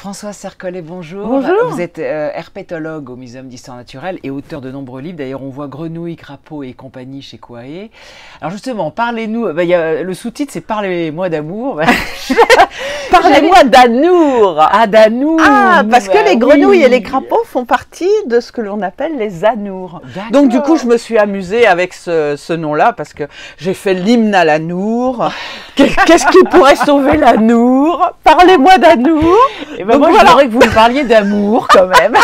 Françoise Sercollet, bonjour. Bonjour. Vous êtes herpétologue au Muséum d'Histoire Naturelle et auteur de nombreux livres. D'ailleurs, on voit Grenouilles, Crapauds et compagnie chez Coaé. Alors justement, parlez-nous, le sous-titre c'est Parlez-moi d'amour. Parlez-moi d'Anour. Ah, d'Anour. Ah, parce que les grenouilles oui. et les crapauds font partie de ce que l'on appelle les Anours. D'accord. Donc du coup, je me suis amusée avec ce nom-là parce que j'ai fait l'hymne à l'Anour. Qu'est-ce qui pourrait sauver l'Anour? Parlez-moi d'Anour. Et ben Donc moi, voilà. je voudrais que vous me parliez d'amour quand même.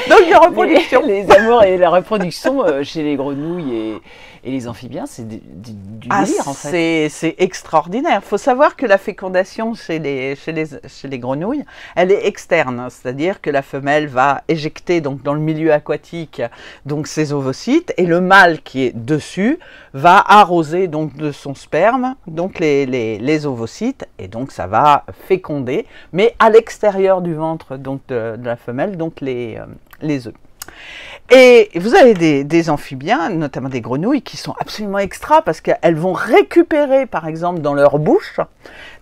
Donc de reproduction. Les amours et la reproduction chez les grenouilles et les amphibiens, c'est du délire en fait. C'est extraordinaire. Il faut savoir que la fécondation chez les grenouilles, elle est externe, c'est-à-dire que la femelle va éjecter donc, dans le milieu aquatique donc, ses ovocytes et le mâle qui est dessus va arroser donc, de son sperme donc, les ovocytes et donc ça va féconder, mais à l'extérieur du ventre donc, de la femelle, donc les œufs. Et vous avez des amphibiens, notamment des grenouilles, qui sont absolument extra parce qu'elles vont récupérer, par exemple, dans leur bouche,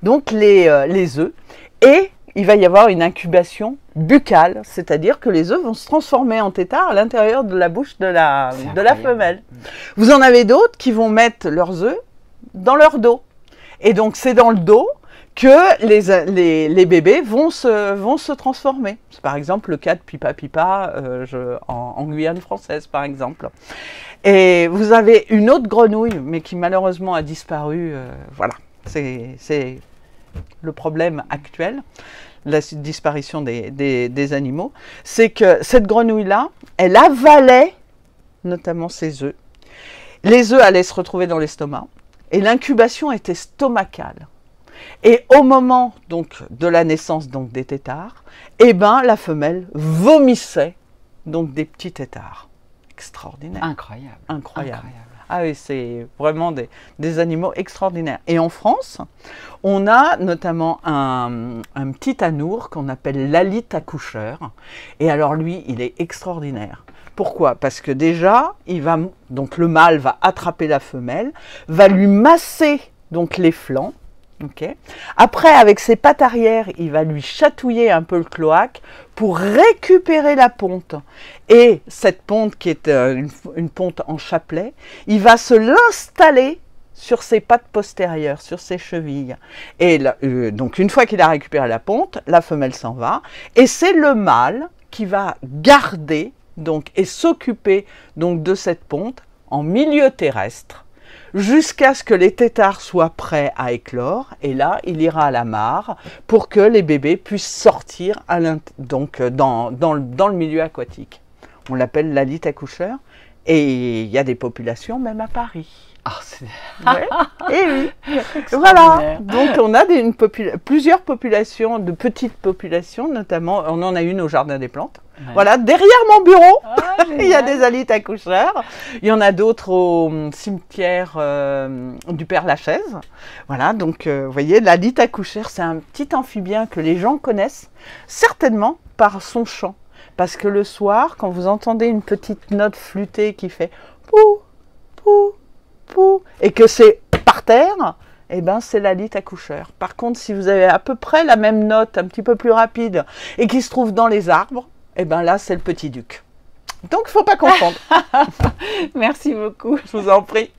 donc les œufs, et il va y avoir une incubation buccale, c'est-à-dire que les œufs vont se transformer en têtards à l'intérieur de la bouche de la femelle. Vous en avez d'autres qui vont mettre leurs œufs dans leur dos. Et donc c'est dans le dos que les bébés vont se transformer. C'est par exemple le cas de Pipa Pipa en Guyane française, par exemple. Et vous avez une autre grenouille, mais qui malheureusement a disparu. Voilà, c'est le problème actuel, la disparition des animaux. C'est que cette grenouille-là, elle avalait notamment ses œufs. Les œufs allaient se retrouver dans l'estomac, et l'incubation était stomacale. Et au moment donc de la naissance donc des têtards, eh ben la femelle vomissait donc des petits têtards. Extraordinaire. Incroyable. Incroyable. Ah oui, c'est vraiment des animaux extraordinaires. Et en France, on a notamment un petit anour qu'on appelle l'alite accoucheur. Et alors lui, il est extraordinaire. Pourquoi? Parce que déjà, donc le mâle va attraper la femelle, va lui masser donc les flancs. Okay. Après, avec ses pattes arrière, il va lui chatouiller un peu le cloaque pour récupérer la ponte. Et cette ponte, qui est une ponte en chapelet, il va se l'installer sur ses pattes postérieures, sur ses chevilles. Et donc, une fois qu'il a récupéré la ponte, la femelle s'en va. Et c'est le mâle qui va garder donc, et s'occuper donc, de cette ponte en milieu terrestre, jusqu'à ce que les têtards soient prêts à éclore, et là, il ira à la mare pour que les bébés puissent sortir donc, dans le milieu aquatique. On l'appelle l'alite accoucheur, et il y a des populations même à Paris. Ah, ouais. Et oui, voilà. Donc on a plusieurs populations, de petites populations, notamment, on en a une au Jardin des Plantes. Ouais. Voilà, derrière mon bureau, il y a des alites accoucheurs. Il y en a d'autres au cimetière du Père-Lachaise. Voilà, donc vous voyez, l'alite accoucheur, c'est un petit amphibien que les gens connaissent certainement par son chant. Parce que le soir, quand vous entendez une petite note flûtée qui fait pou, pou, pou, et que c'est par terre, eh ben c'est l'alite accoucheur. Par contre, si vous avez à peu près la même note, un petit peu plus rapide, et qui se trouve dans les arbres, eh ben là, c'est le petit duc. Donc, il ne faut pas confondre. Merci beaucoup. Je vous en prie.